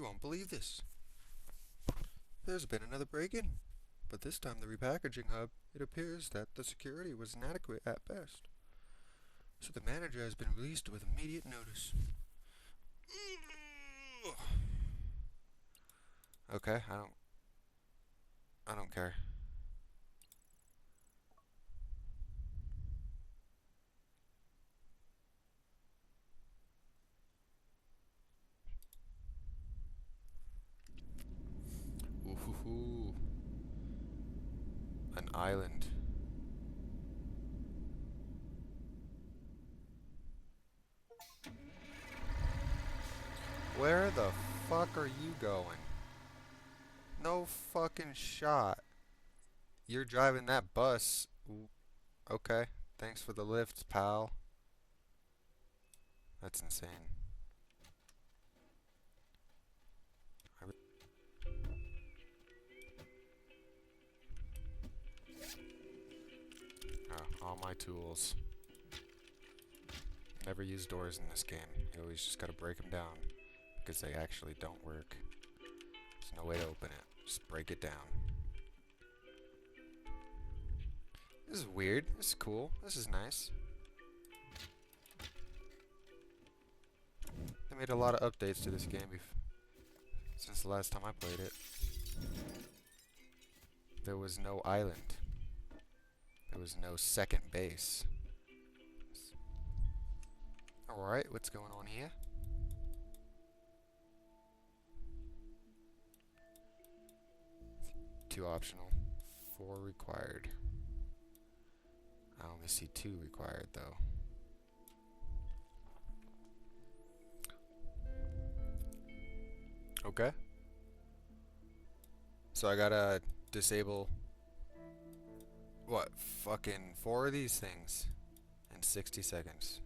won't believe this. There's been another break-in, but this time the repackaging hub, it appears that the security was inadequate at best. So the manager has been released with immediate notice. Okay, I don't care. Ooh, an island. Where the fuck are you going? No fucking shot. You're driving that bus. Okay, thanks for the lift, pal. That's insane. Oh, all my tools. Never use doors in this game. You always just gotta break them down. Because they actually don't work. There's no way to open it. Just break it down. This is weird. This is cool. This is nice. They made a lot of updates to this game since the last time I played it. There was no island. There was no second base. Alright, what's going on here? Two optional, 4 required. I only see 2 required though. Okay. So I gotta disable what? Fucking 4 of these things in 60 seconds.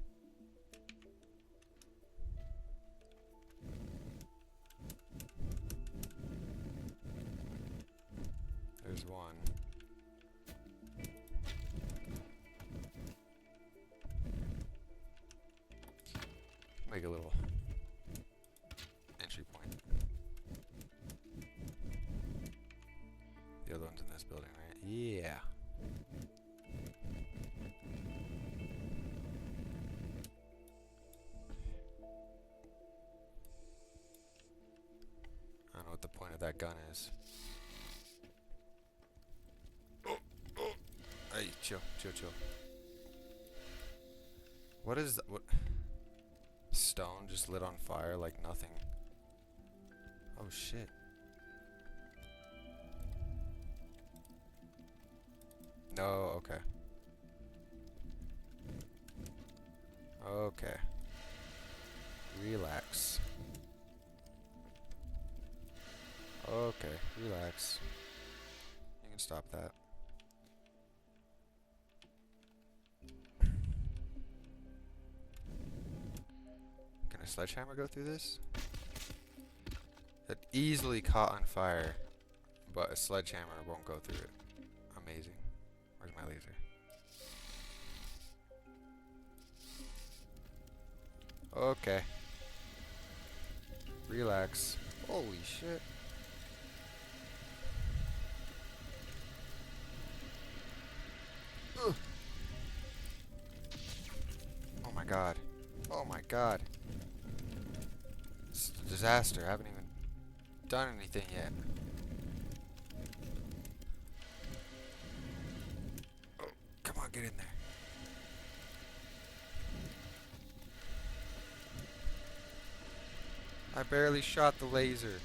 There's one. Make a little entry point. The other one's in this building, right? Yeah. I don't know what the point of that gun is. Hey, chill. What is that? What? Stone just lit on fire like nothing. Oh shit. No, okay. Okay. Relax. Okay, relax. You can stop that. Can a sledgehammer go through this? It easily caught on fire, but a sledgehammer won't go through it. Amazing. Where's my laser? Okay. Relax. Holy shit. Ugh. Oh my god. Oh my god. It's a disaster. I haven't even done anything yet. Oh, come on, get in there. I barely shot the laser.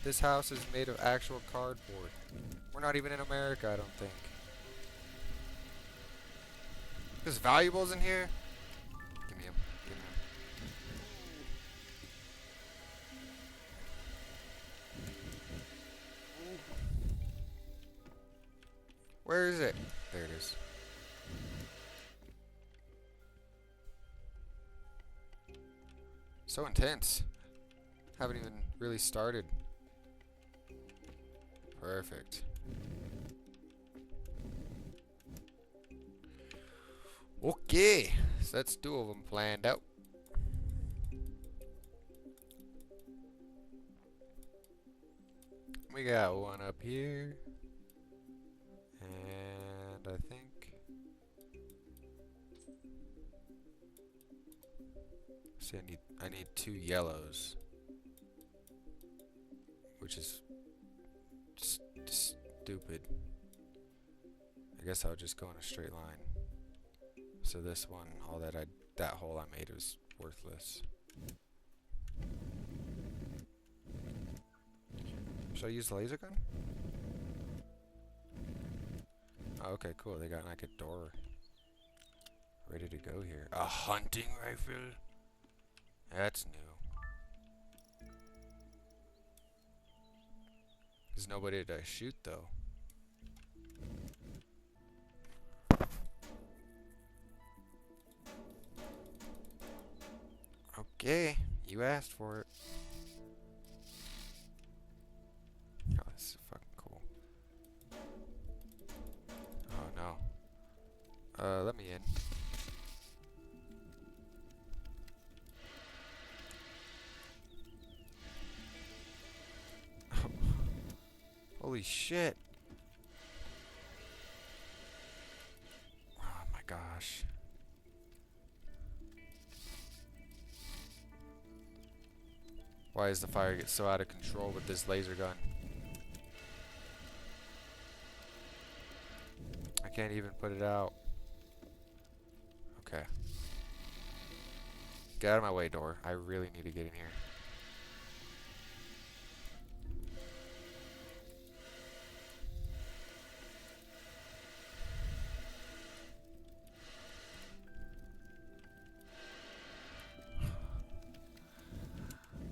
This house is made of actual cardboard. We're not even in America, I don't think. There's valuables in here? Give me them. Give me them. Where is it? There it is. So intense. Haven't even really started. Perfect. Okay, so that's 2 of them planned out. We got one up here. And I think... See, I need 2 yellows. Which is... stupid. I guess I'll just go in a straight line. So this one, that hole I made was worthless. Should I use the laser gun? Oh, okay, cool. They got like a door ready to go here. A hunting rifle? That's new. There's nobody to shoot though. Okay, you asked for it. Oh, this is fucking cool. Oh no. Let me in. Holy shit. Oh my gosh. Why does the fire get so out of control with this laser gun? I can't even put it out. Okay. Get out of my way, door. I really need to get in here.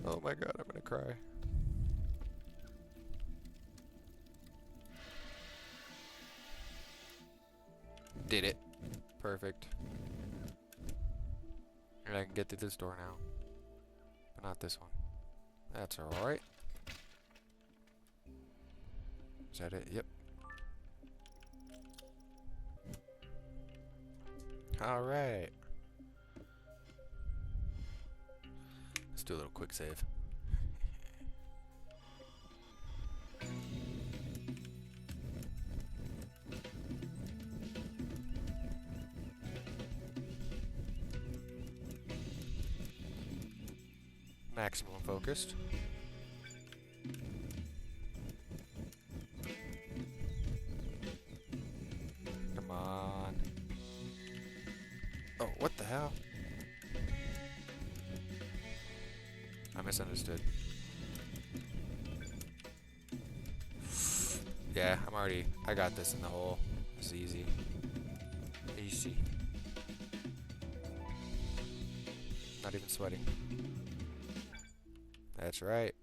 Oh my god, I'm gonna cry. Did it. Perfect. And I can get through this door now. But not this one. That's alright. Is that it? Yep. Alright. Let's do a little quick save. Maximum focused. Come on. Oh, what the hell? I misunderstood. Yeah, I got this in the hole. It's easy. Easy. Not even sweating. That's right.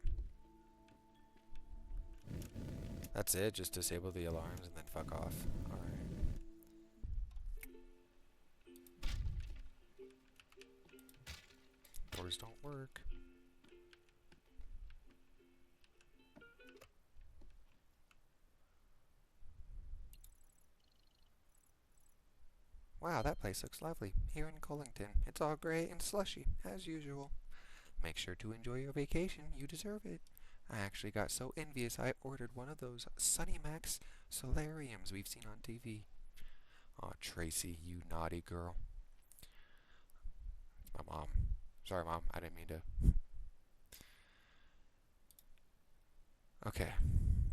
That's it, just disable the alarms and then fuck off. Alright. Doors don't work. Wow, that place looks lovely. Here in Collington, it's all grey and slushy, as usual. Make sure to enjoy your vacation. You deserve it. I actually got so envious I ordered one of those Sunny Max solariums we've seen on TV. Aw, Tracy, you naughty girl. My mom. Sorry, Mom. I didn't mean to. Okay.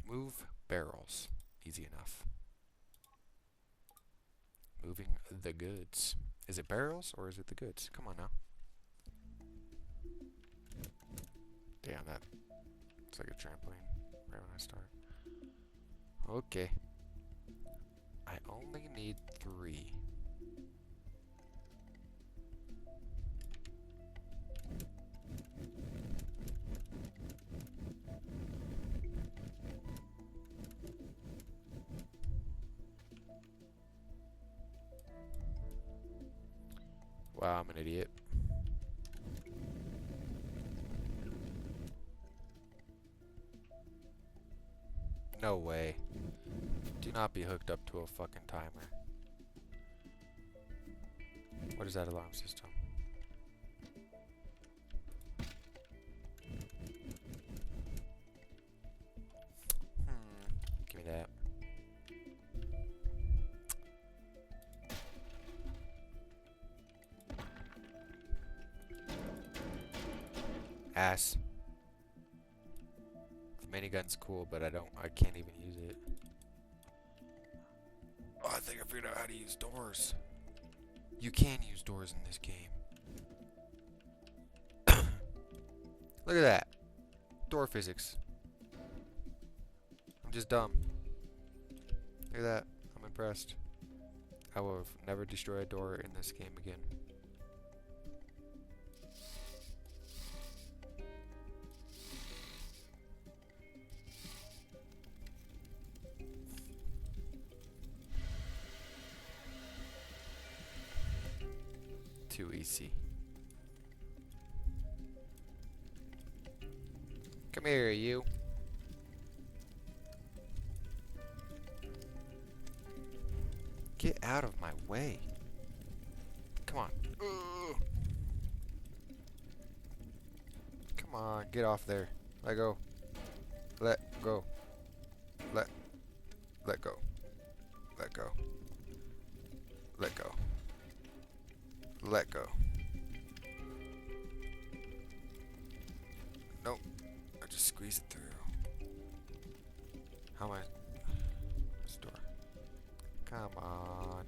Move barrels. Easy enough. Moving the goods. Is it barrels or is it the goods? Come on now. Damn, that looks like a trampoline right when I start. Okay. I only need 3. Wow, I'm an idiot. No way. Do not be hooked up to a fucking timer. What is that alarm system? ass. The minigun's cool, but I can't even use it. Oh, I think I figured out how to use doors. You can use doors in this game. Look at that. Door physics. I'm just dumb. Look at that. I'm impressed. I will never destroy a door in this game again. Too easy. Come here, you. Get out of my way. Come on. Ugh. Come on, get off there. Let go. Let go. Let go. Let go. Let go. Let go. Nope. I just squeezed it through. How am I? This door. Come on.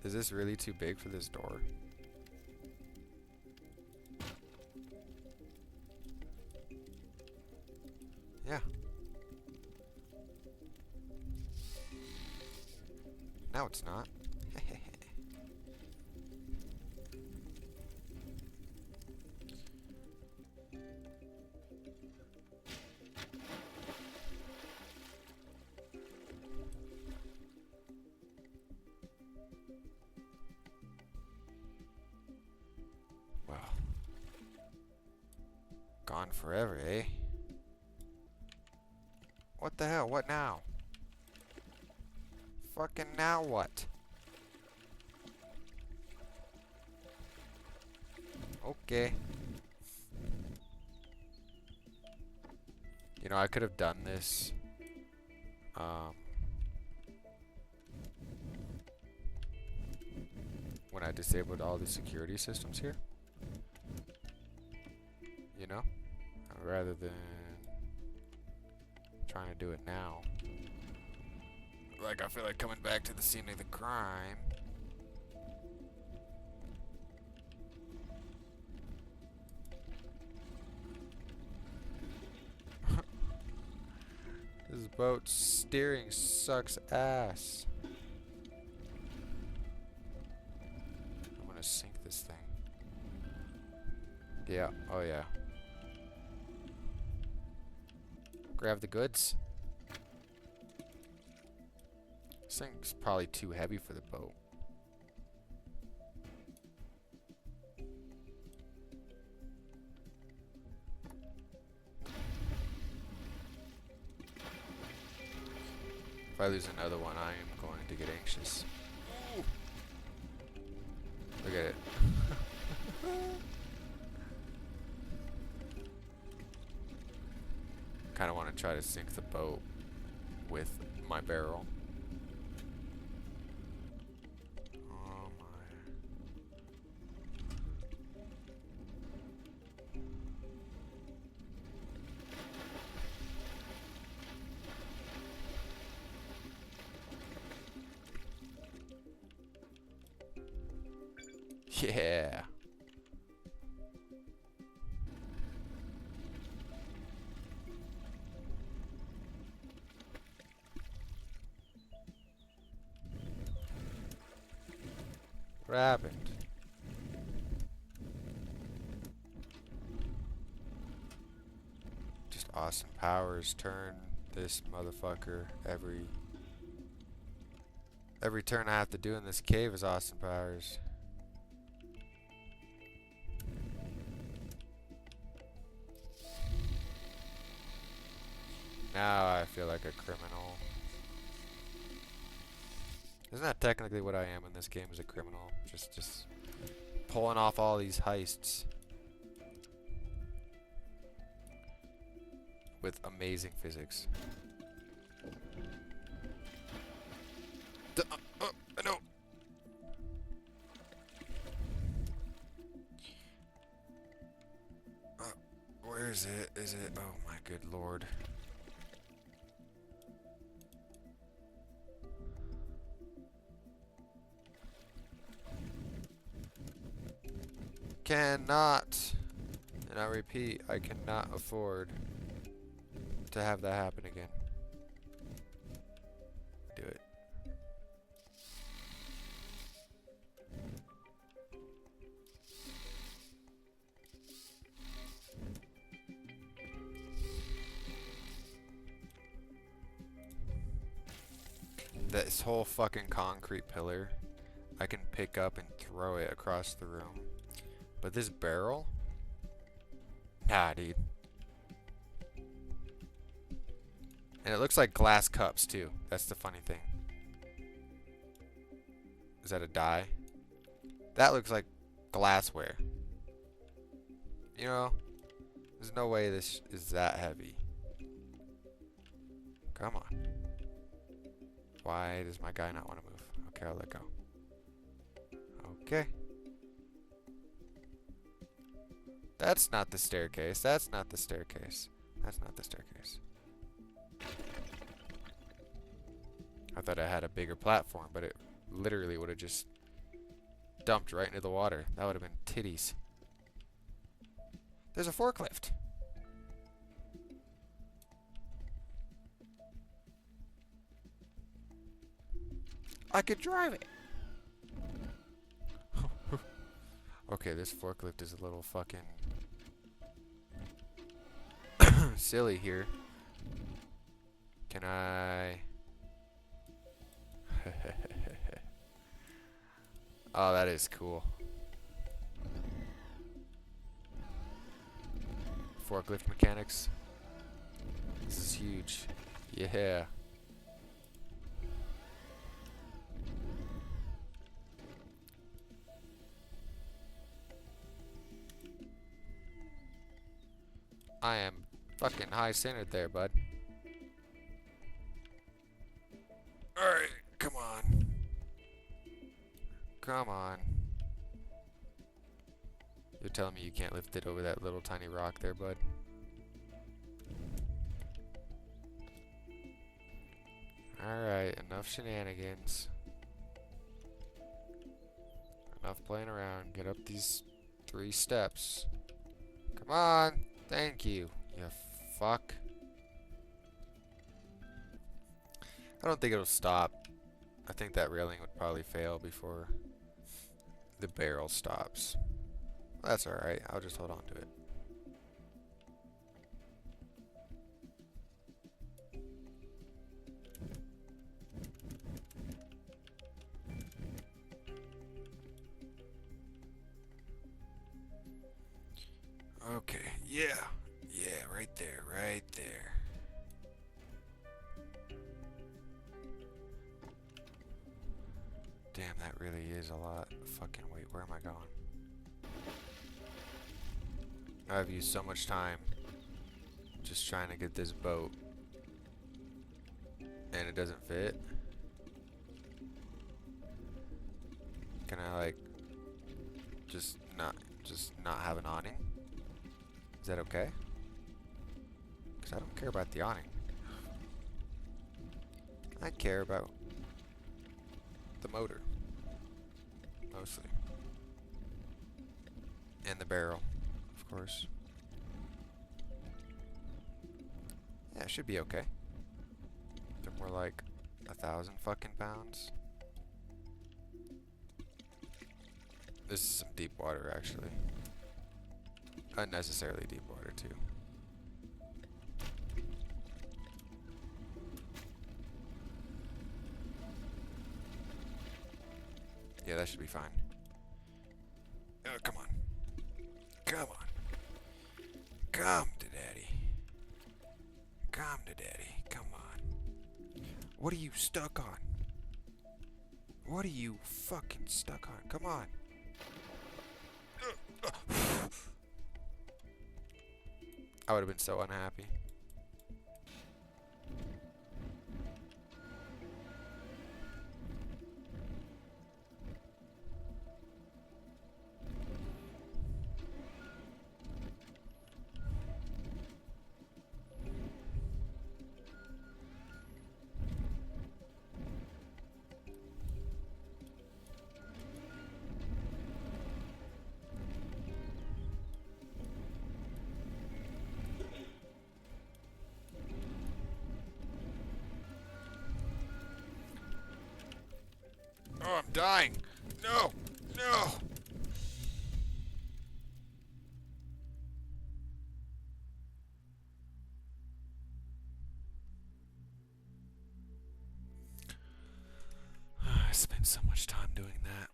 Is this really too big for this door? Yeah. No, it's not. Well, gone forever, eh? What the hell? What now? Fucking now what? Okay. You know, I could have done this. When I disabled all the security systems here. You know? Rather than trying to do it now. Like, I feel like coming back to the scene of the crime. This boat steering sucks ass. I'm gonna sink this thing. Yeah, oh yeah. Grab the goods. This thing's probably too heavy for the boat. If I lose another one, I am going to get anxious. Ooh. Look at it. Kind of want to try to sink the boat with my barrel. Oh my. Yeah. What happened? Just awesome powers turn this motherfucker every turn I have to do in this cave is awesome powers. Now I feel like a criminal. Isn't that technically what I am in this game as a criminal? Just pulling off all these heists. With amazing physics. No. Where is it? Is it? Oh my good lord. Cannot. And I repeat, I cannot afford to have that happen again. Do it. This whole fucking concrete pillar, I can pick up and throw it across the room. But this barrel? Nah, dude. And it looks like glass cups, too. That's the funny thing. Is that a die? That looks like glassware. You know, there's no way this is that heavy. Come on. Why does my guy not want to move? Okay, I'll let go. Okay. That's not the staircase. That's not the staircase. That's not the staircase. I thought I had a bigger platform, but it literally would have just dumped right into the water. That would have been titties. There's a forklift. I could drive it. Okay, this forklift is a little fucking silly here. Can I... Oh, that is cool. Forklift mechanics. This is huge. Yeah. I am fucking high-centered there, bud. Alright, come on. Come on. You're telling me you can't lift it over that little tiny rock there, bud? Alright, enough shenanigans. Enough playing around. Get up these 3 steps. Come on! Thank you, you fuck. I don't think it'll stop. I think that railing would probably fail before the barrel stops. That's alright, I'll just hold on to it. Okay, yeah, right there, right there. Damn, that really is a lot. Fucking wait, where am I going? I've used so much time just trying to get this boat, and it doesn't fit. Can I like just not have an awning? Is that okay? Because I don't care about the awning. I care about the motor, mostly. And the barrel, of course. Yeah, it should be okay. They're more like 1,000 fucking pounds. This is some deep water, actually. Unnecessarily deep water, too. Yeah, that should be fine. Oh, come on. Come on. Come to daddy. Come to daddy. Come on. What are you stuck on? What are you fucking stuck on? Come on. I would have been so unhappy. I'm dying. No! No! I spent so much time doing that.